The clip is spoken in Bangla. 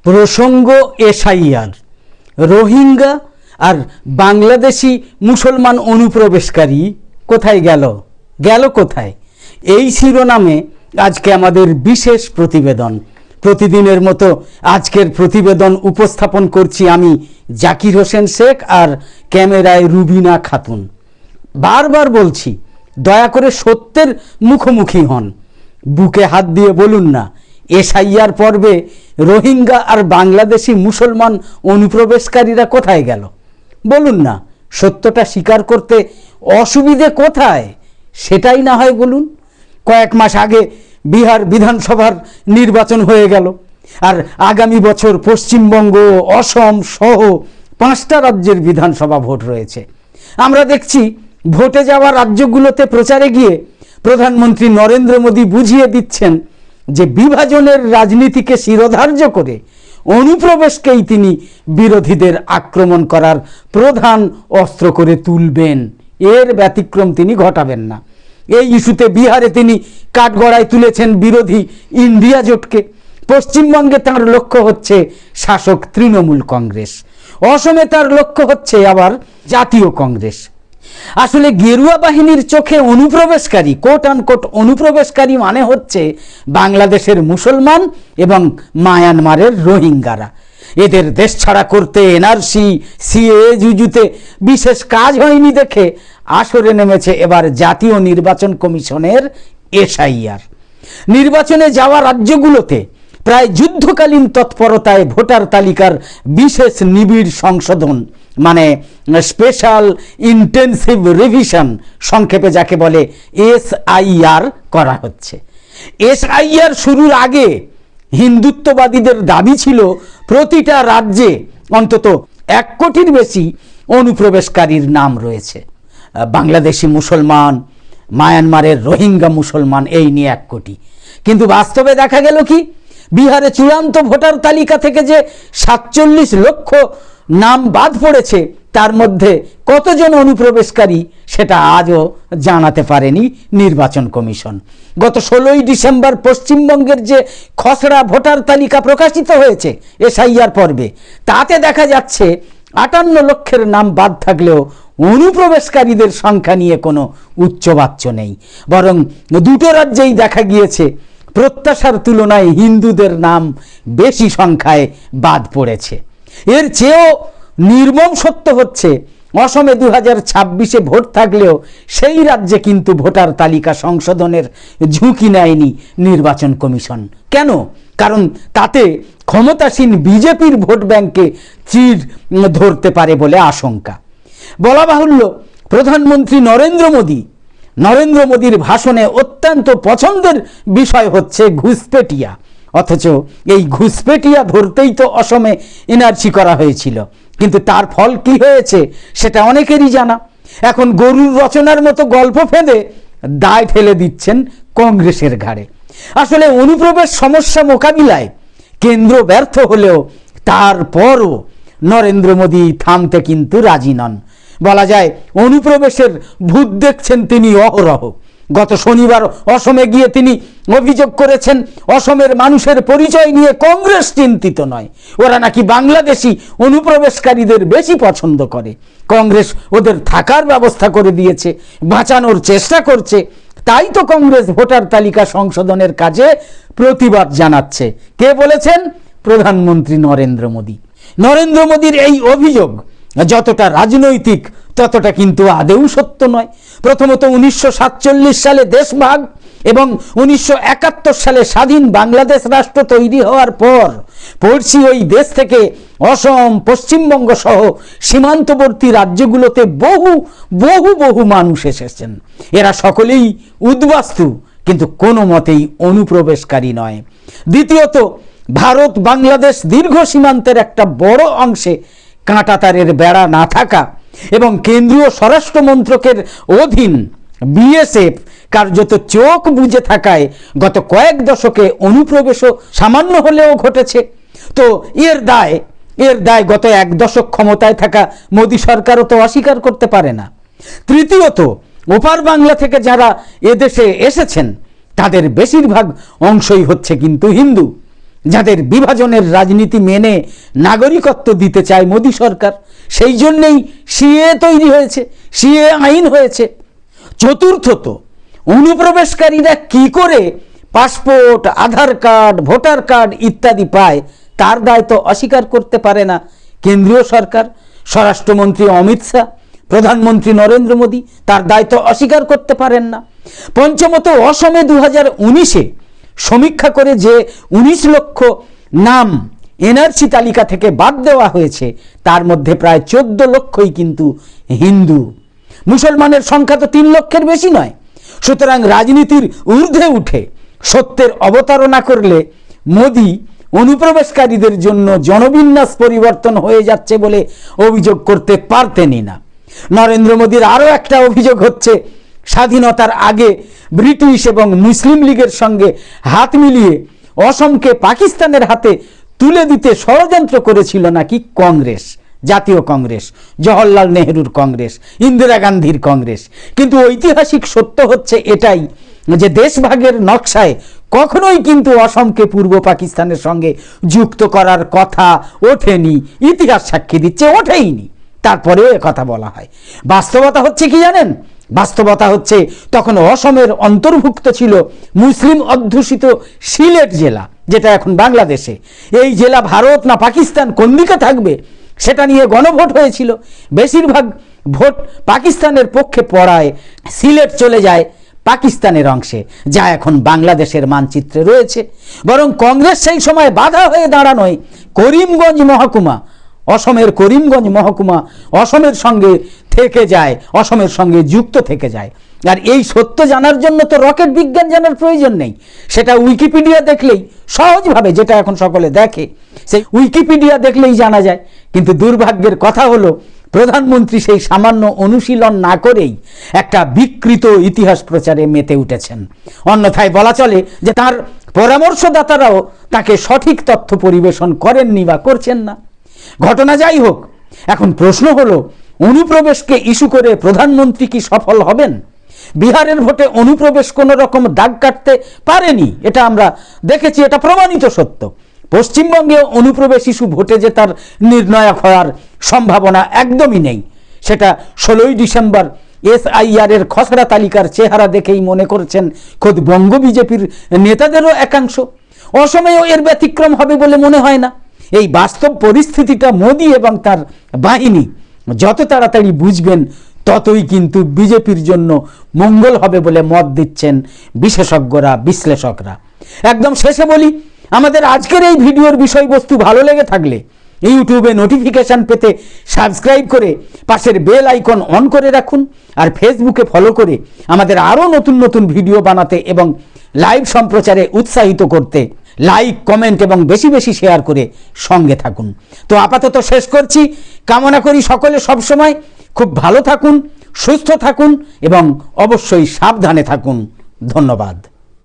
প্রসঙ্গ এসআইআর, রোহিঙ্গা আর বাংলাদেশি মুসলমান অনুপ্রবেশকারী কোথায় গেল কোথায়, এই শিরোনামে আজকে আমাদের বিশেষ প্রতিবেদন। প্রতিদিনের মতো আজকের প্রতিবেদন উপস্থাপন করছি আমি জাকির হোসেন শেখ আর ক্যামেরায় রুবিনা খাতুন। বারবার বলছি, দয়া করে সত্যের মুখোমুখি হন। বুকে হাত দিয়ে বলুন না, এসআইআর পর্বে রোহিঙ্গা আর বাংলাদেশি মুসলমান অনুপ্রবেশকারীরা কোথায় গেল? বলুন না, সত্যটা স্বীকার করতে অসুবিধে কোথায় সেটাই না হয় বলুন। কয়েক মাস আগে বিহার বিধানসভার নির্বাচন হয়ে গেল, আর আগামী বছর পশ্চিমবঙ্গ, অসম সহ 5টা রাজ্যের বিধানসভা ভোট রয়েছে। আমরা দেখছি ভোটে যাওয়া রাজ্যগুলোতে প্রচারে গিয়ে প্রধানমন্ত্রী নরেন্দ্র মোদী বুঝিয়ে দিচ্ছেন যে বিভাজনের রাজনীতিকে শিরোধার্য করে অনুপ্রবেশকেই তিনি বিরোধীদের আক্রমণ করার প্রধান অস্ত্র করে তুলবেন, এর ব্যতিক্রম তিনি ঘটাবেন না। এই ইস্যুতে বিহারে তিনি কাঠগড়ায় তুলেছেন বিরোধী ইন্ডিয়া জোটকে। পশ্চিমবঙ্গে তার লক্ষ্য হচ্ছে শাসক তৃণমূল কংগ্রেস, অসমে তার লক্ষ্য হচ্ছে আবার জাতীয় কংগ্রেস। আসলে গেরুয়া বাহিনীর চোখে অনুপ্রবেশকারী, কোট আনকোট অনুপ্রবেশকারী মানে হচ্ছে বাংলাদেশের মুসলমান এবং মায়ানমারের রোহিঙ্গারা। এদের দেশ ছাড়া করতে এনআরসি, সিএ জুজুতে বিশেষ কাজ হয়নি দেখে আসরে নেমেছে এবার জাতীয় নির্বাচন কমিশনের এসআইআর। নির্বাচনে যাওয়া রাজ্যগুলোতে প্রায় যুদ্ধকালীন তৎপরতায় ভোটার তালিকার বিশেষ নিবিড় সংশোধন, মানে স্পেশাল ইন্টেনসিভ রিভিশন, সংক্ষেপে যাকে বলে এসআইআর করা হচ্ছে। এসআইআর শুরুর আগে হিন্দুত্ববাদীদের দাবি ছিল প্রতিটা রাজ্যে অন্তত 1 কোটির বেশি অনুপ্রবেশকারীর নাম রয়েছে। বাংলাদেশি মুসলমান, মায়ানমারের রোহিঙ্গা মুসলমান, এই নিয়ে 1 কোটি। কিন্তু বাস্তবে দেখা গেল কি, বিহারে চূড়ান্ত ভোটার তালিকা থেকে যে 47 লক্ষ নাম বাদ পড়েছে, তার মধ্যে কতজন অনুপ্রবেশকারী সেটা আজও জানাতে পারেনি নির্বাচন কমিশন। গত 16ই ডিসেম্বর পশ্চিমবঙ্গের যে খসড়া ভোটার তালিকা প্রকাশিত হয়েছে এসআইআর পর্বে, তাতে দেখা যাচ্ছে 58 লক্ষের নাম বাদ থাকলেও অনুপ্রবেশকারীদের সংখ্যা নিয়ে কোনো উচ্চবাচ্য নেই। বরং 2টো রাজ্যেই দেখা গিয়েছে প্রত্যাশার তুলনায় হিন্দুদের নাম বেশি সংখ্যায় বাদ পড়েছে। এর চেয়েও নির্মম সত্য হচ্ছে, অসমে 2026-এ ভোট থাকলেও সেই রাজ্যে কিন্তু ভোটার তালিকা সংশোধনের ঝুঁকি নেয়নি নির্বাচন কমিশন। কেন? কারণ তাতে ক্ষমতাসীন বিজেপির ভোট ব্যাংকে চির ধরতে পারে বলে আশঙ্কা। বলা বাহুল্য, প্রধানমন্ত্রী নরেন্দ্র মোদীর ভাষণে অত্যন্ত পছন্দের বিষয় হচ্ছে ঘুষপেটিয়া। অথচ এই ঘুষপেটিয়া ধরতেই তো অসমে এনআরসি করা হয়েছিল। কিন্তু তার ফল কি হয়েছে সেটা অনেকেরই জানা। এখন গরুর রচনার মতো গল্প ফেঁদে দায় ঠেলে দিচ্ছেন কংগ্রেসের ঘাড়ে। আসলে অনুপ্রবেশ সমস্যা মোকাবিলায় কেন্দ্র ব্যর্থ হলেও তারপরও নরেন্দ্র মোদী থামতে কিন্তু রাজি নন। বলা যায় অনুপ্রবেশের ভূত দেখছেন তিনি অহরহ। গত শনিবার অসমে গিয়ে তিনি অভিযোগ করেছেন, অসমের মানুষের পরিচয় নিয়ে কংগ্রেস চিন্তিত নয়, ওরা নাকি বাংলাদেশি অনুপ্রবেশকারীদের বেশি পছন্দ করে। কংগ্রেস ওদের থাকার ব্যবস্থা করে দিয়েছে, বাঁচানোর চেষ্টা করছে। তাই তো কংগ্রেস ভোটার তালিকা সংশোধনের কাজে প্রতিবাদ জানাচ্ছে। কে বলেছেন? প্রধানমন্ত্রী নরেন্দ্র মোদীর এই অভিযোগ যতটা রাজনৈতিক ততটা কিন্তু আদৌ সত্য নয়। প্রথমত 1947 সালে দেশভাগ এবং 1971 সালে স্বাধীন বাংলাদেশ রাষ্ট্র তৈরি হওয়ার পর পড়শি ওই দেশ থেকে অসম, পশ্চিমবঙ্গ সহ সীমান্তবর্তী রাজ্যগুলোতে বহু বহু বহু মানুষ এসেছেন। এরা সকলেই উদ্বাস্তু, কিন্তু কোনো মতেই অনুপ্রবেশকারী নয়। দ্বিতীয়ত, ভারত বাংলাদেশ দীর্ঘ সীমান্তের একটা বড় অংশে কাঁটাতারের বেড়া না থাকা এবং কেন্দ্রীয় স্বরাষ্ট্র মন্ত্রকের অধীন বিএসএফ কার্যত চোখ বুজে থাকায় গত কয়েক দশকে অনুপ্রবেশও সামান্য হলেও ঘটেছে। তো এর দায় গত 1 দশক ক্ষমতায় থাকা মোদী সরকারও তো অস্বীকার করতে পারে না। তৃতীয়ত, ওপার বাংলা থেকে যারা এদেশে এসেছেন তাদের বেশিরভাগ অংশই হচ্ছে কিন্তু হিন্দু। যাদের বিভাজনের রাজনীতি মেনে নাগরিকত্ব দিতে চায় মোদী সরকার। সেই জন্যেই সিএ তৈরি হয়েছে, সিএ আইন হয়েছে। চতুর্থত, অনুপ্রবেশকারীরা কি করে পাসপোর্ট, আধার কার্ড, ভোটার কার্ড ইত্যাদি পায় তার দায়িত্ব অস্বীকার করতে পারে না কেন্দ্রীয় সরকার। স্বরাষ্ট্রমন্ত্রী অমিত শাহ, প্রধানমন্ত্রী নরেন্দ্র মোদী তার দায়িত্ব অস্বীকার করতে পারেন না। পঞ্চমত, অসমে 2019-এ সমীক্ষা করে যে 19 লক্ষ নাম এনআরসি তালিকা থেকে বাদ দেওয়া হয়েছে তার মধ্যে প্রায় 14 লক্ষই কিন্তু হিন্দু। মুসলমানের সংখ্যা তো 3 লক্ষের বেশি নয়। সুতরাং রাজনীতির ঊর্ধ্বে উঠে সত্যের অবতারণা করলে মোদী অনুপ্রবেশকারীদের জন্য জনবিন্যাস পরিবর্তন হয়ে যাচ্ছে বলে অভিযোগ করতে পারতেনই না। নরেন্দ্র মোদীর আরও একটা অভিযোগ হচ্ছে, স্বাধীনতার আগে ব্রিটিশ এবং মুসলিম লীগের সঙ্গে হাত মিলিয়ে অসমকে পাকিস্তানের হাতে তুলে দিতে ষড়যন্ত্র করেছিল নাকি কংগ্রেস, জাতীয় কংগ্রেস, জওহরলাল নেহরুর কংগ্রেস, ইন্দিরা গান্ধীর কংগ্রেস। কিন্তু ঐতিহাসিক সত্য হচ্ছে এটাই যে দেশভাগের নকশায় কখনোই কিন্তু অসমকে পূর্ব পাকিস্তানের সঙ্গে যুক্ত করার কথা ওঠেনি। ইতিহাস সাক্ষী দিচ্ছে ওঠেইনি, তারপরেও কথা বলা হয়। বাস্তবতা হচ্ছে কি জানেন? বাস্তবতা হচ্ছে তখন অসমের অন্তর্ভুক্ত ছিল মুসলিম অধ্যুষিত সিলেট জেলা, যেটা এখন বাংলাদেশে। এই জেলা ভারত না পাকিস্তান কোন দিকে থাকবে সেটা নিয়ে গণভোট হয়েছিল। বেশিরভাগ ভোট পাকিস্তানের পক্ষে পড়ায় সিলেট চলে যায় পাকিস্তানের অংশে, যা এখন বাংলাদেশের মানচিত্রে রয়েছে। বরং কংগ্রেস সেই সময় বাধা হয়ে দাঁড়ানোয় করিমগঞ্জ মহকুমা, অসমের করিমগঞ্জ মহকুমা অসমের সঙ্গে থেকে যায়, অসমের সঙ্গে যুক্ত থেকে যায়। আর এই সত্য জানার জন্য তো রকেট বিজ্ঞান জানার প্রয়োজন নেই, সেটা উইকিপিডিয়া দেখলেই সহজভাবে, যেটা এখন সকলে দেখে, সেই উইকিপিডিয়া দেখলেই জানা যায়। কিন্তু দুর্ভাগ্যের কথা হলো প্রধানমন্ত্রী সেই সামান্য অনুশীলন না করেই একটা বিকৃত ইতিহাস প্রচারে মেতে উঠেছেন। অন্যথায় বলা চলে যে তার পরামর্শদাতারাও তাকে সঠিক তথ্য পরিবেশন করেননি বা করছেন না। ঘটনা যাই হোক, এখন প্রশ্ন হলো অনুপ্রবেশকে ইস্যু করে প্রধানমন্ত্রী কি সফল হবেন? বিহারের ভোটে অনুপ্রবেশ কোনো রকম দাগ কাটতে পারেনি, এটা আমরা দেখেছি, এটা প্রমাণিত সত্য। পশ্চিমবঙ্গে অনুপ্রবেশ ইস্যু ভোটে যে তার নির্ণায়ক হওয়ার সম্ভাবনা একদমই নেই, সেটা 16ই ডিসেম্বর SIR এর খসড়া তালিকার চেহারা দেখেই মনে করছেন খোদ বঙ্গ বিজেপির নেতাদেরও একাংশ। অসমেও এর ব্যতিক্রম হবে বলে মনে হয় না। এই বাস্তব পরিস্থিতিটা মোদী এবং তার বাহিনী যত তাড়াতাড়ি বুঝবেন ততই কিন্তু বিজেপির জন্য মঙ্গল হবে বলে মত দিচ্ছেন বিশেষজ্ঞরা, বিশ্লেষকরা। একদম শেষে বলি, আমাদের আজকের এই ভিডিওর বিষয়বস্তু ভালো লেগে থাকলে ইউটিউবে নোটিফিকেশান পেতে সাবস্ক্রাইব করে পাশের বেল আইকন অন করে রাখুন। আর ফেসবুকে ফলো করে আমাদের আরও নতুন নতুন ভিডিও বানাতে এবং লাইভ সম্প্রচারে উৎসাহিত করতে লাইক, কমেন্ট এবং বেশি বেশি শেয়ার করে সঙ্গে থাকুন। তো আপাতত শেষ করছি। কামনা করি সকলে সবসময় খুব ভালো থাকুন, সুস্থ থাকুন এবং অবশ্যই সাবধানে থাকুন। ধন্যবাদ।